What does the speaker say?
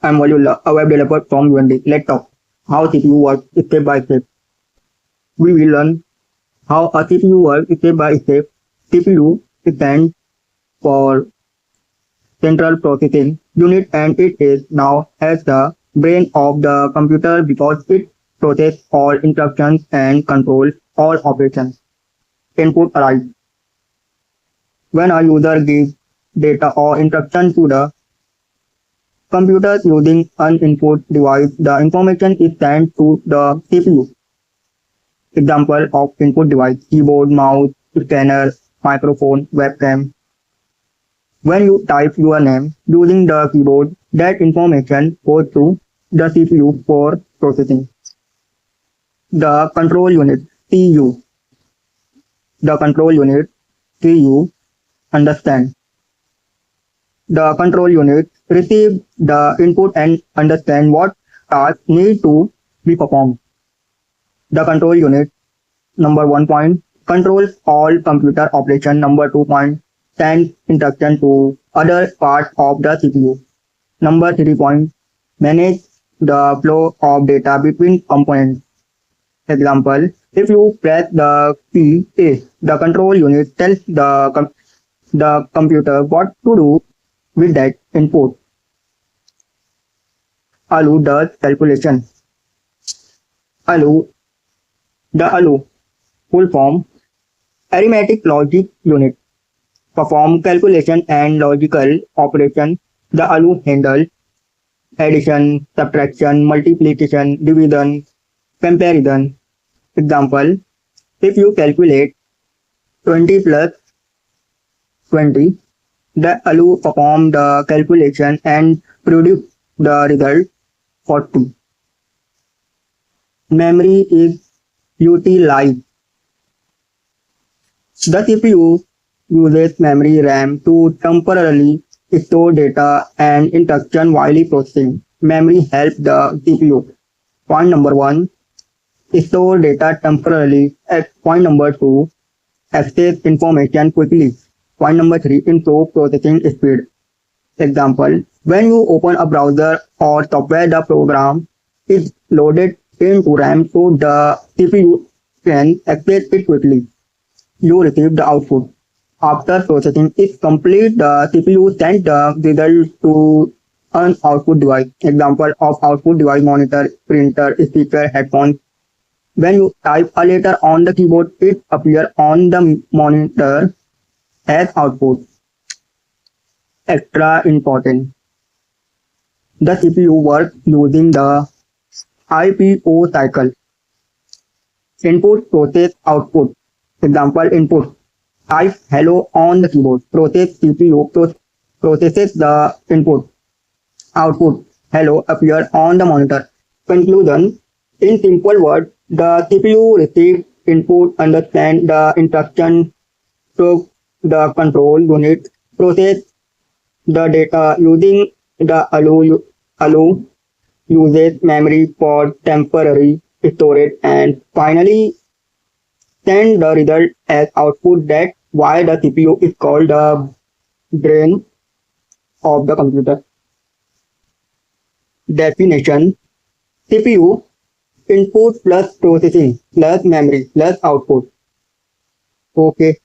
I'm Waliullah, a web developer from UND. Let's talk how CPU works step by step. We will learn how a CPU works step by step. CPU stands for Central Processing Unit and it is now as the brain of the computer because it processes all instructions and controls all operations. Input arrives. When a user gives data or instruction to the computer using an input device, the information is sent to the CPU. Example of input device: keyboard, mouse, scanner, microphone, webcam. When you type your name using the keyboard, that information goes to the CPU for processing. The control unit (CU). The control unit (CU) understand. The control unit receives the input and understand what tasks need to be performed. The control unit number 1 point controls all computer operation. Number 2 point sends instruction to other parts of the CPU. Number 3 point manage the flow of data between components. Example: if you press the key A, the control unit tells the computer what to do with that input. ALU does calculation. ALU, the ALU, full form, Arithmetic Logic Unit, perform calculation and logical operation. The ALU handles addition, subtraction, multiplication, division, comparison. Example: if you calculate 20 plus 20, the ALU performs the calculation and produce the result 40. Memory is utilized. The CPU uses memory RAM to temporarily store data and instruction while processing. Memory helps the CPU. Point number 1. Store data temporarily. Point number 2. Access information quickly. Point number 3. Improve processing speed. Example: when you open a browser or software, the program is loaded into RAM so the CPU can access it quickly. You receive the output. After processing is complete, the CPU sends the result to an output device. Example of output device: monitor, printer, speaker, headphones. When you type a letter on the keyboard, it appears on the monitor as output. Extra important: the CPU works using the IPO cycle. Input, process, output. Example: input, type hello on the keyboard. Process: CPU processes the input. Output: hello appears on the monitor. Conclusion: in simple words, the CPU receives input, understands the instruction, so the control unit process the data using the ALU. ALU uses memory for temporary storage and finally send the result as output. That's why the CPU is called the brain of the computer. Definition: CPU, input plus processing plus memory plus output. Okay.